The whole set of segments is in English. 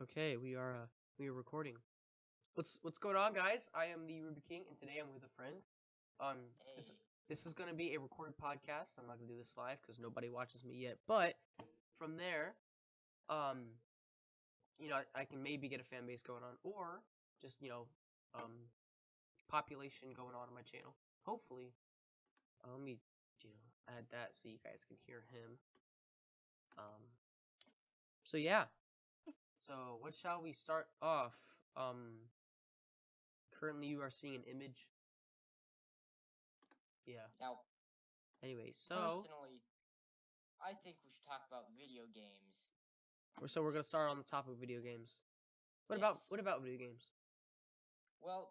Okay, we are recording. What's going on, guys? I am the Ruby King, and today I'm with a friend. Um, this Hey, this is gonna be a recorded podcast. I'm not gonna do this live because nobody watches me yet. But from there, um, I can maybe get a fan base going on, or just um, population going on my channel. Hopefully, let me add that so you guys can hear him. Um, so yeah. So what shall we start off? Currently you are seeing an image. Yeah. now, Anyway, so personally, I think we should talk about video games. we're gonna start on the topic of video games. Yes. What about video games? Well,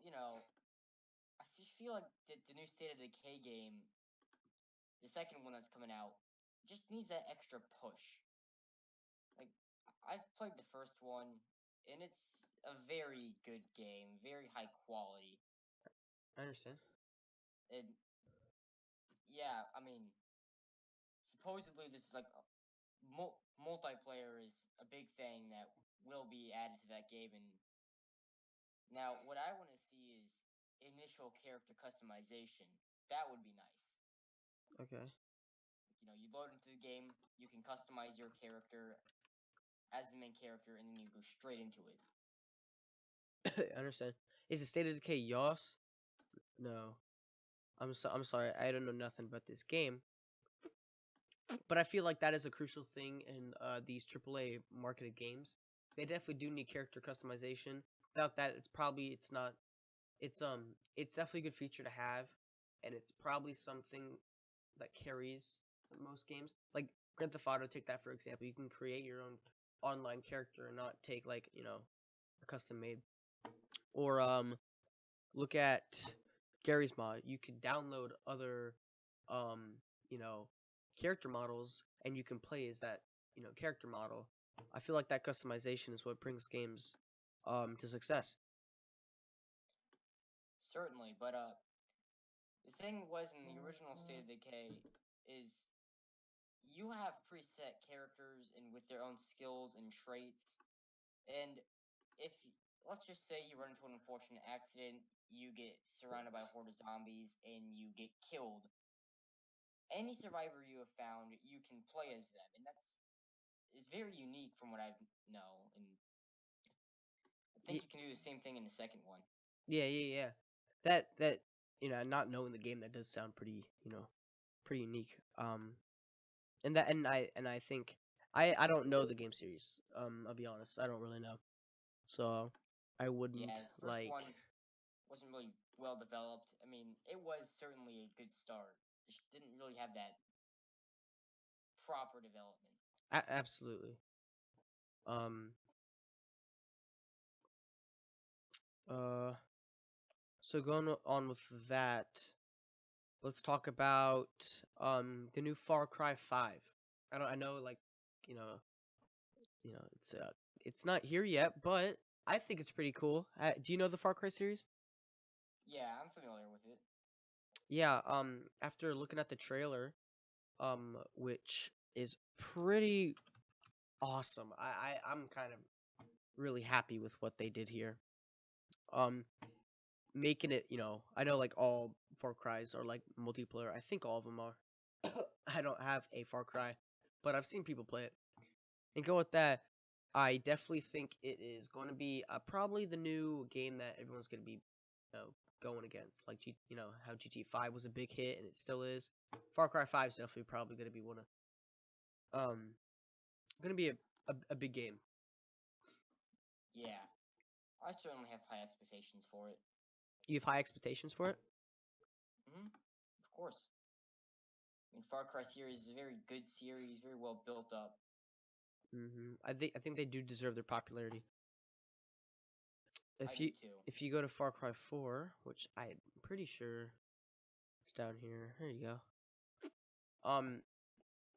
I just feel like the new State of Decay game, the second one that's coming out, just needs that extra push. Like, I've played the first one, and it's a very good game, very high quality. I understand. And yeah, I mean, supposedly this is like multiplayer is a big thing that will be added to that game, and now, what I want to see is initial character customization. That would be nice. Okay. You load into the game, you can customize your character as the main character, and then you go straight into it. I understand. Is it State of Decay Yoss? No. I'm sorry. I don't know nothing about this game. But I feel like that is a crucial thing in these AAA marketed games. They definitely do need character customization. Without that, it's not. It's definitely a good feature to have, and it's probably something that carries most games. Like Grand Theft Auto, take that for example. You can create your own online character and not take like a custom made. Or look at Gary's Mod. You can download other um you know character models and you can play as that character model. I feel like that customization is what brings games to success. Certainly, but the thing was in the original State of Decay is you have preset characters and with their own skills and traits, and if let's just say you run into an unfortunate accident, you get surrounded by a horde of zombies, and you get killed. Any survivor you have found, you can play as them, and that's is very unique from what I know. And I think Y- you can do the same thing in the second one. yeah. That not knowing the game, that does sound pretty unique. And I think I don't know the game series. I'll be honest, I don't really know. So I Yeah, wouldn't the first like. one wasn't really well developed. I mean, it was certainly a good start. It didn't really have that proper development. Absolutely. Um. Uh. So going on with that, let's talk about the new Far Cry 5. I know like you know it's not here yet, but I think it's pretty cool. Do you know the Far Cry series? Yeah, I'm familiar with it. Yeah. After looking at the trailer, which is pretty awesome. I'm kind of really happy with what they did here. Um, Making it, I know like all Far Cries are like multiplayer. I think all of them are. I don't have a Far Cry, but I've seen people play it. And go with that, I definitely think it is going to be probably the new game that everyone's going to be, going against. Like how GTA 5 was a big hit and it still is. Far Cry 5 is definitely probably going to be going to be a big game. Yeah, I certainly have high expectations for it. You have high expectations for it? Of course. I mean, Far Cry series is a very good series, very well built up. I think they do deserve their popularity. I If do you too. if you go to Far Cry 4, which I'm pretty sure it's down here. Here you go.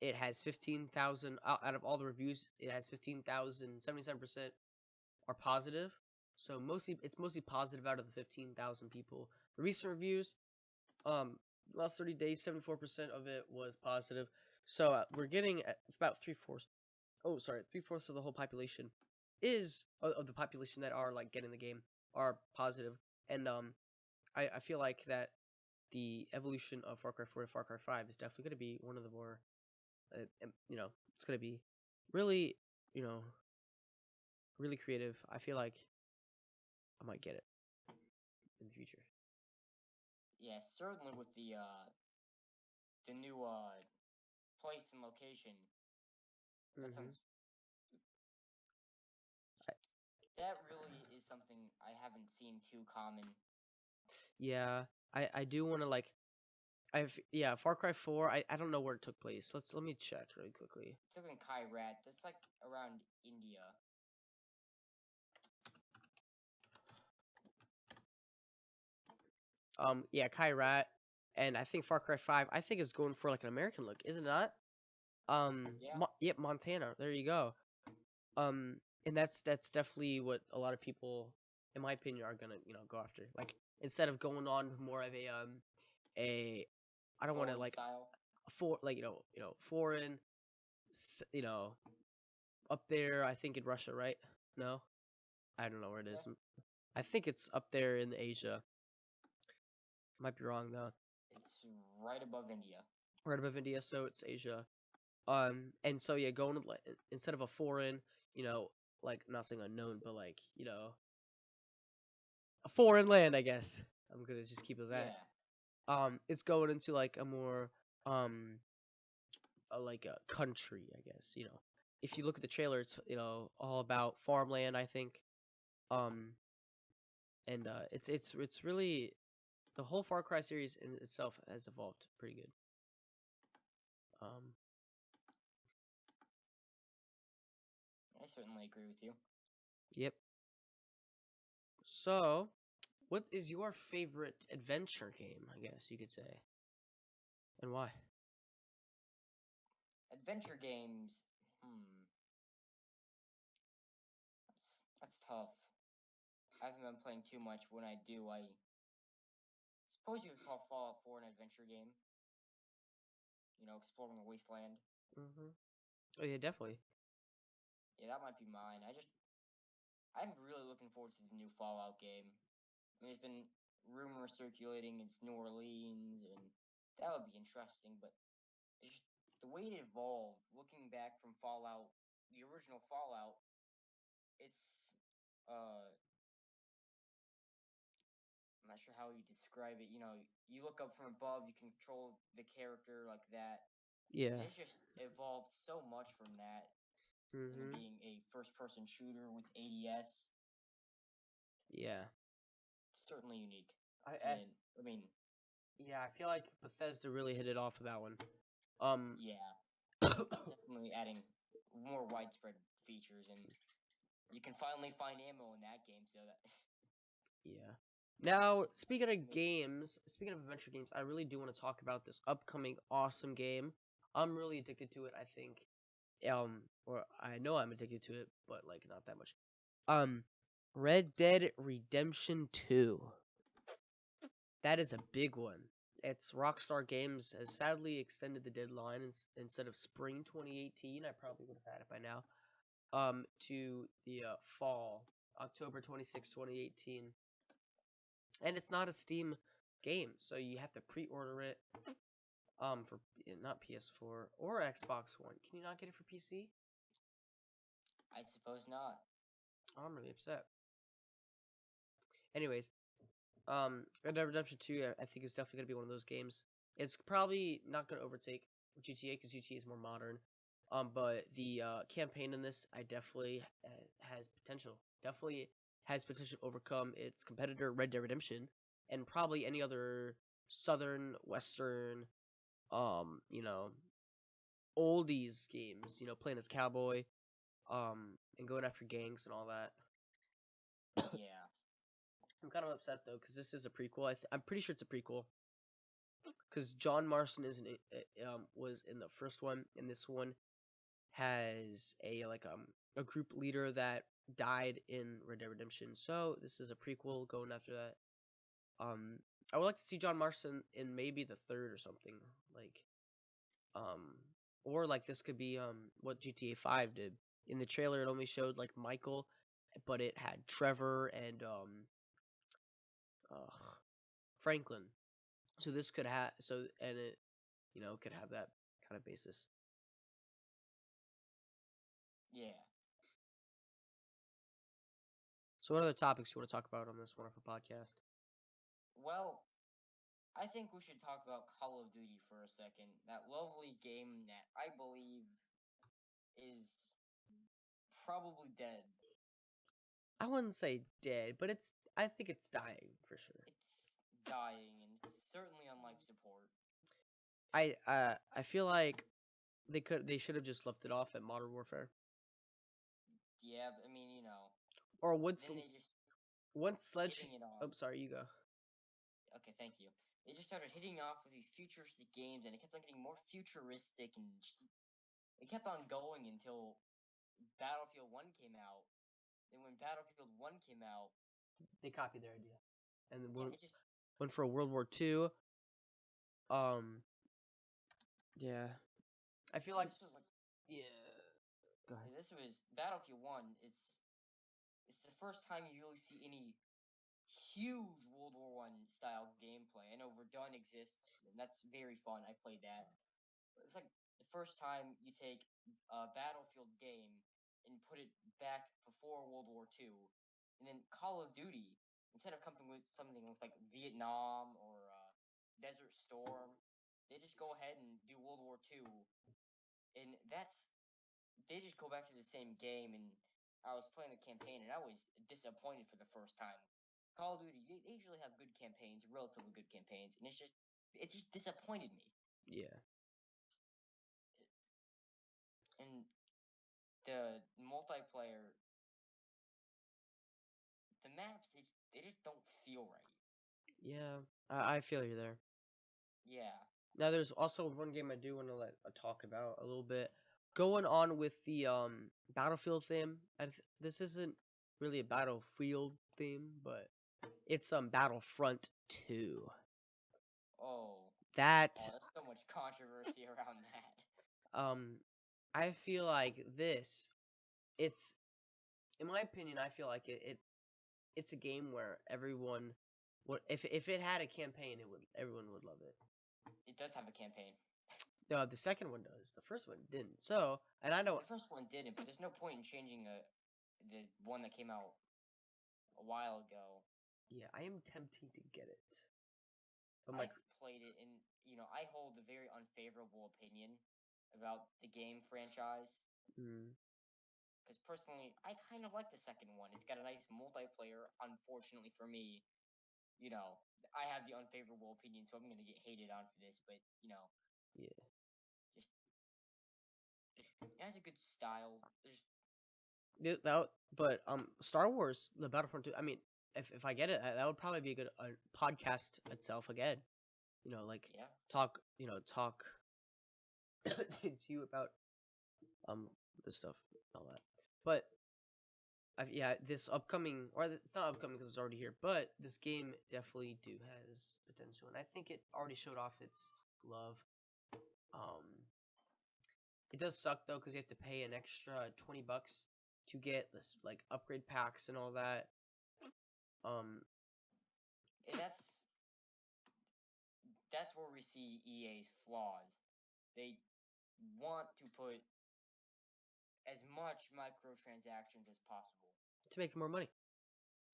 It has 15,000 out of all the reviews. It has 15,000. 77% are positive. So it's mostly positive out of the 15,000 people. The recent reviews, last 30 days, 74% of it was positive. So we're getting it's about 3/4. Oh, sorry, 3/4 of the whole population is of the population that are like getting the game are positive, and I feel like that the evolution of Far Cry 4 to Far Cry 5 is definitely going to be one of the more, it's going to be really, you know, really creative. I feel like I might get it in the future. Yeah, certainly with the new place and location. That Hmm. sounds. That really is something I haven't seen too common. Yeah, I do want to like Far Cry 4. I don't know where it took place. Let me check really quickly. Took in Kyrat. That's like around India. Yeah, Kyrat, and I think Far Cry 5. I think is going for like an American look, is it not? Yeah. Yep, Montana. There you go. And that's definitely what a lot of people, in my opinion, are gonna go after. Like instead of going on more of a I don't want to Foreign like style. for like foreign, you know up there. I think in Russia, right? No, I don't know where it Yeah. is. I think it's up there in Asia. Might be wrong though. It's right above India. Right above India, so it's Asia. And so yeah, going to, like, instead of a foreign, like not saying unknown, but like a foreign land, I guess. I'm gonna just keep it that. Yeah. It's going into like a more like a country, I guess. If you look at the trailer, it's all about farmland, I think. Um, and it's really the whole Far Cry series in itself has evolved pretty good. Um, I certainly agree with you. yep. So, what is your favorite adventure game? I guess you could say, and why? Adventure games. That's tough. I haven't been playing too much. When I do, I suppose you could call Fallout 4 an adventure game. Exploring the wasteland. Hmm. Oh yeah, definitely. Yeah, that might be mine. I'm really looking forward to the new Fallout game. I mean, there's been rumors circulating it's New Orleans, and that would be interesting. But it's just the way it evolved. Looking back from Fallout, the original Fallout, it's uh, I'm not sure how you describe it. You look up from above, you control the character like that, Yeah. and it's just evolved so much from that into Hmm. being a first-person shooter with ADS. Yeah. It's certainly unique, I and I mean, yeah, I feel like Bethesda really hit it off with that one. Um, yeah, definitely adding more widespread features, and you can finally find ammo in that game. So that yeah. Now, speaking of adventure games, I really do want to talk about this upcoming awesome game. I'm really addicted to it, I think. Or I know I'm addicted to it, but like not that much. Um, Red Dead Redemption 2. That is a big one. It's Rockstar Games has sadly extended the deadline instead of spring 2018. I probably would have had it by now. To the fall, October 26, 2018. And it's not a Steam game, so you have to pre-order it for not PS4 or Xbox One. Can you not get it for PC? I suppose not. Oh, I'm really upset. Anyways, Red Dead Redemption 2, I think is definitely gonna be one of those games. It's probably not gonna overtake GTA because GTA is more modern. But the campaign in this, I definitely has potential. Definitely has potential to overcome its competitor Red Dead Redemption and probably any other southern, western, um, you know, oldies games. Playing as cowboy, and going after gangs and all that. Yeah, I'm kind of upset though because this is a prequel. I'm pretty sure it's a prequel because John Marston was in the first one, and this one has a group leader that died in Red Dead Redemption. So this is a prequel going after that. Um, I would like to see John Marston in maybe the third or something like, um, or like this could be what GTA 5 did. In the trailer, it only showed like Michael, but it had Trevor and Franklin. So this could have and it could have that kind of basis. Yeah. So what other topics you want to talk about on this wonderful podcast? Well, I think we should talk about Call of Duty for a second. That lovely game that I believe is probably dead. I wouldn't say dead, but I think it's dying for sure. It's dying and it's certainly on life support. I feel like they should have just left it off at Modern Warfare. Yeah, I mean, Or once then they just Sledge. hitting it off. Oh, sorry, you go. Okay, thank you. They just started hitting off with these futuristic games, and it kept on getting more futuristic, and it kept on going until Battlefield 1 came out. And when Battlefield 1 came out, they copied their idea, and then yeah, went for World War II. Yeah, I feel like this was like Go ahead. This was Battlefield 1. It's the first time you really see any huge World War I style gameplay. I know Verdun exists, and that's very fun. I played that. It's like the first time you take a Battlefield game and put it back before World War II, and then Call of Duty, instead of coming with something with like Vietnam or Desert Storm, they just go ahead and do World War II, and they just go back to the same game. And I was playing the campaign, and I was disappointed for the first time. Call of Duty, they usually have good campaigns, relatively good campaigns, and it just disappointed me. Yeah. And the multiplayer, the maps, they just don't feel right. Yeah, I feel you there. Yeah. Now there's also one game I do want to talk about a little bit. Going on with the Battlefield theme. This isn't really a Battlefield theme, but it's Battlefront 2. Oh. That there's so much controversy around that. I feel like it's in my opinion, I feel like it's a game where everyone would if it had a campaign, everyone would love it. It does have a campaign. The second one does. The first one didn't. So, and I know the first one didn't, but there's no point in changing the one that came out a while ago. Yeah, I am tempted to get it. But I've played it, and I hold a very unfavorable opinion about the game franchise. Because personally, I kind of like the second one. It's got a nice multiplayer. Unfortunately for me, I have the unfavorable opinion, so I'm gonna get hated on for this. But yeah, just it has a good style. But Star Wars, the Battlefront 2. I mean, if I get it, that would probably be a good podcast itself again. Talk to you about this stuff, all that. But this upcoming, or it's not upcoming because it's already here, but this game definitely has potential, and I think it already showed off its love. It does suck though because you have to pay an extra $20 to get this like upgrade packs and all that. That's where we see EA's flaws. They want to put as much microtransactions as possible to make more money.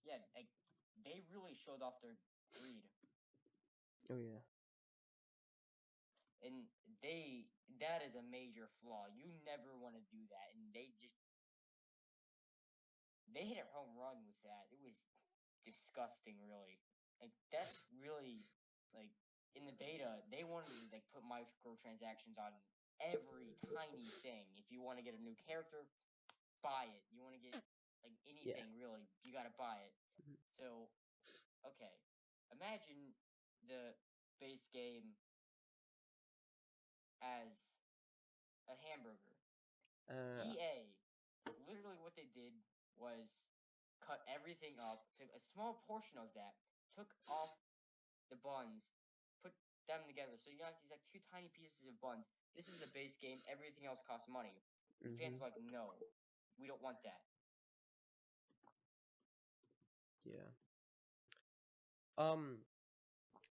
Yeah, they really showed off their greed. Oh yeah. And that is a major flaw. You never want to do that, and they hit a home run with that. It was disgusting, really. That's really in the beta, they wanted to put microtransactions on every tiny thing. If you want to get a new character, buy it. You want to get anything really, you gotta buy it. So, okay, imagine the base game as a hamburger. EA, literally what they did was cut everything up, took a small portion of that, took off the buns, put them together. So you got these two tiny pieces of buns. This is a base game. Everything else costs money. Fans are like, no, We don't want that. Yeah.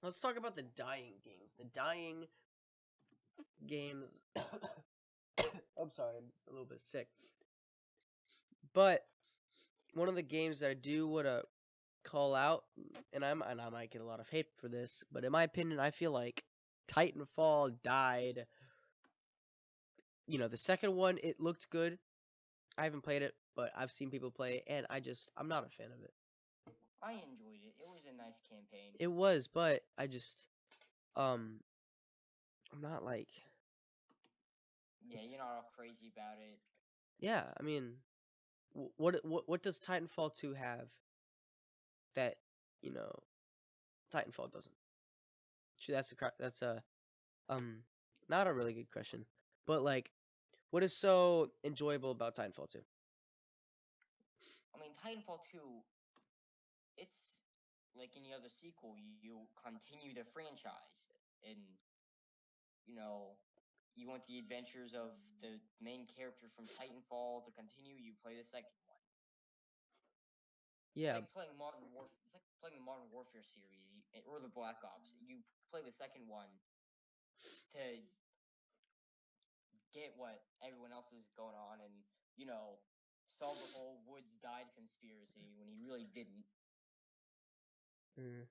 Let's talk about the dying games. The dying games. I'm sorry, I'm just a little bit sick. But one of the games that I do want to call out, and I might get a lot of hate for this, but in my opinion, I feel like Titanfall died. You know, the second one, it looked good. I haven't played it, but I've seen people play it, and I'm not a fan of it. I enjoyed it. It was a nice campaign. It was, but I just, I'm not like. Yeah, It's, you're not all crazy about it. yeah, I mean, what does Titanfall 2 have that, you know, Titanfall doesn't? That's a not a really good question, but like, what is so enjoyable about Titanfall 2? I mean, Titanfall 2, it's like any other sequel. You continue the franchise, and you know, you want the adventures of the main character from Titanfall to continue. You play the second one. It's Yeah, like playing Modern Warfare. It's like playing the Modern Warfare series or the Black Ops. You play the second one to get what everyone else is going on, and solve the whole Woods died conspiracy when he really didn't. mm,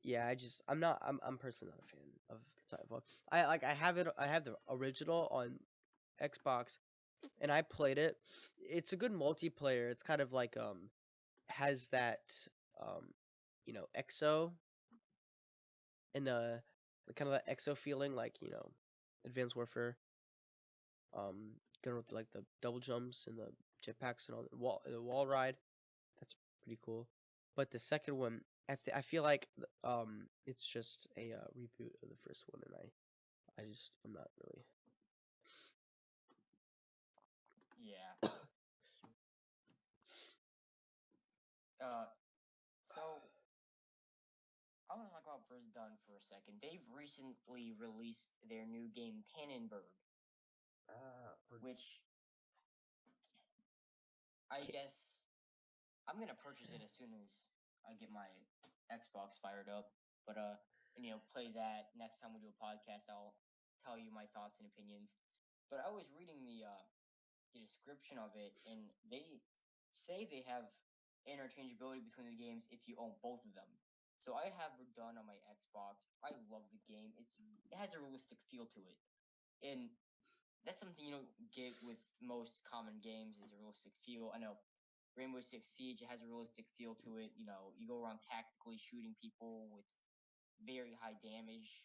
yeah. I'm personally not a fan of Titanfall. I have the original on Xbox, and I played it. It's a good multiplayer. It's kind of like has that um EXO and the kind of that EXO feeling, like Advanced Warfare. Going with like the double jumps and the jetpacks and all the wall ride. That's pretty cool. But the second one, I feel like it's just a reboot of the first one, and I'm not really. Yeah. So I want to talk about Done for a second. They've recently released their new game Tannenberg, which I guess I'm gonna purchase it as soon as I get my Xbox fired up. But play that next time we do a podcast. I'll tell you my thoughts and opinions. But I was reading the description of it, and they say they have interchangeability between the games if you own both of them. So I have Verdun on my Xbox. I love the game. It has a realistic feel to it, and that's something you don't get with most common games is a realistic feel. I know Rainbow Six Siege has a realistic feel to it. You go around tactically shooting people with very high damage.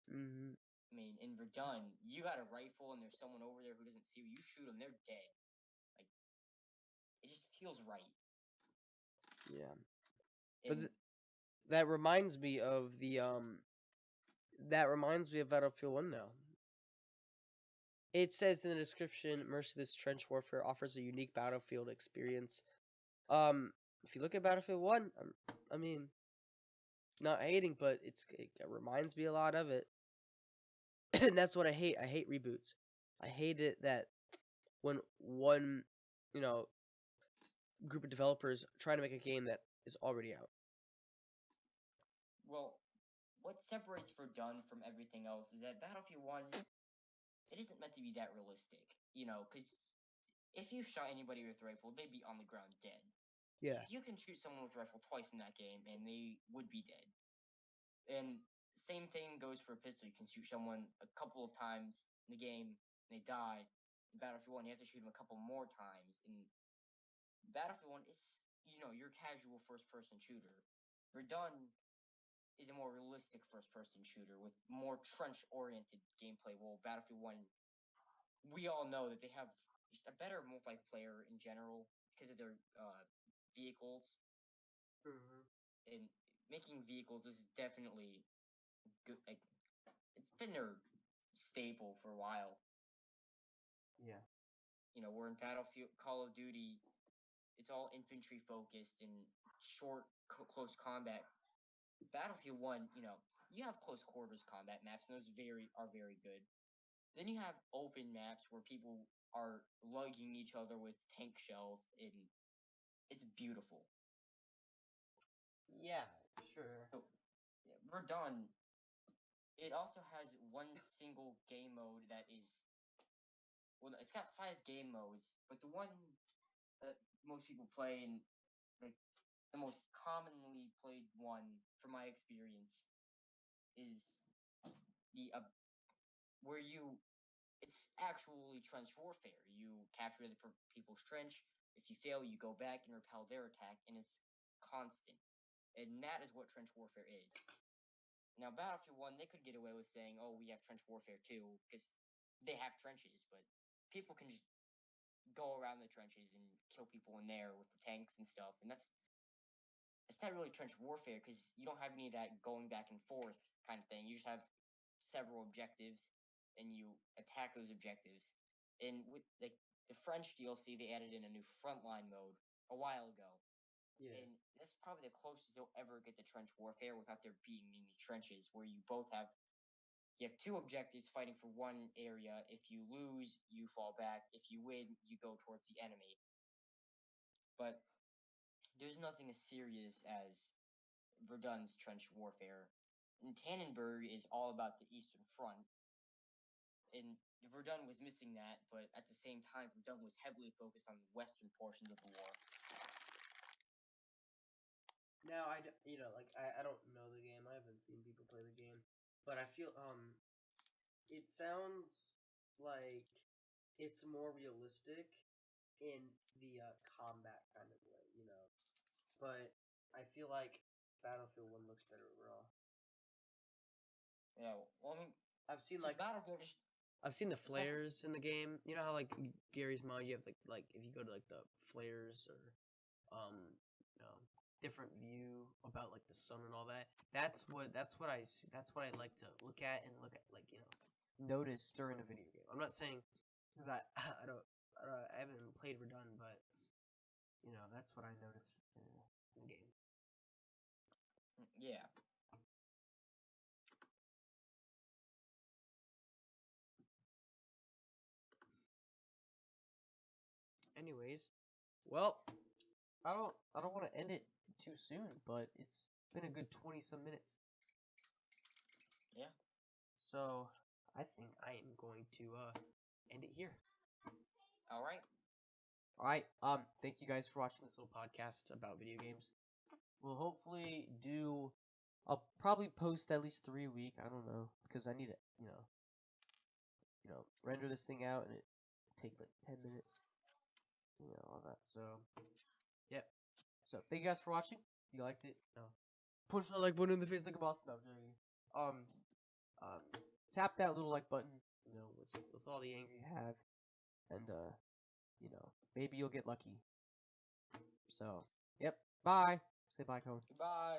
Mm-hmm. I mean, in Verdun, you got a rifle and there's someone over there who doesn't see you. You shoot them, they're dead. Like, it just feels right. Yeah, but And that reminds me of Battlefield 1 now. It says in the description, Merciless Trench Warfare offers a unique battlefield experience. If you look at Battlefield 1, I mean, not hating, but it reminds me a lot of it. And that's what I hate. I hate reboots. I hate it that when one, you know, group of developers try to make a game that is already out. well, what separates Verdun from everything else is that Battlefield 1, it isn't meant to be that realistic. Because if you shot anybody with a rifle, they'd be on the ground dead. Yeah. You can shoot someone with a rifle twice in that game, and they would be dead. And same thing goes for a pistol. You can shoot someone a couple of times in the game, and they die. In Battlefield 1, you have to shoot them a couple more times. In Battlefield 1, it's your casual first-person shooter. Verdun is a more realistic first-person shooter with more trench-oriented gameplay. Well, Battlefield 1, we all know that they have just a better multiplayer in general because of their vehicles. Mm-hmm. And making vehicles is definitely good. Like, it's been their staple for a while. Yeah. We're in Battlefield, Call of Duty. It's all infantry focused and short, close combat. Battlefield 1, you have close quarters combat maps, and those are very good. Then you have open maps where people are lugging each other with tank shells, and it's beautiful. Yeah, sure. So, yeah, Verdun. It also has one single game mode that is, well, it's got 5 game modes, but the one that most people play, and like the most commonly played one, from my experience, is the where you it's actually trench warfare. You capture the people's trench. If you fail, you go back and repel their attack, and it's constant. And that is what trench warfare is. Now, Battlefield 1, they could get away with saying, oh, we have trench warfare too, because they have trenches, but people can just go around the trenches and kill people in there with the tanks and stuff. And it's not really trench warfare, because you don't have any of that going back and forth kind of thing. You just have several objectives, and you attack those objectives. And with like the French DLC, they added in a new frontline mode a while ago. Yeah. And that's probably the closest they'll ever get to trench warfare without there being any trenches, where you have 2 objectives fighting for one area. If you lose, you fall back. If you win, you go towards the enemy. But there's nothing as serious as Verdun's trench warfare. And Tannenberg is all about the Eastern Front. And Verdun was missing that, but at the same time, Verdun was heavily focused on the western portions of the war. Now I don't know the game. I haven't seen people play the game, but I feel it sounds like it's more realistic in the combat kind of way, you know. But I feel like Battlefield 1 looks better overall. Yeah, well, I mean, I've seen so like Battlefield just I've seen the flares in the game. You know how like Gary's mod, you have like if you go to like the flares or you know, different view about like the sun and all that. That's what I see. That's what I like to look at and look at, like, you know, notice during a video game. I'm not saying because I haven't played Verdun, but you know that's what I notice in the game. yeah. Anyways, well, I don't want to end it too soon, but it's been a good 20 some minutes. Yeah. So I think I am going to end it here. All right. All right. Thank you guys for watching this little podcast about video games. We'll hopefully do. I'll probably post at least 3 a week. I don't know, because I need to, render this thing out, and it take like 10 minutes. You know, all that. So, yep. So thank you guys for watching. If you liked it, push the like button in the face like a boss. No, I'm joking. Tap that little like button. You know, with all the anger you have, and you know, maybe you'll get lucky. So, yep. Bye. Say bye, Cone. Goodbye.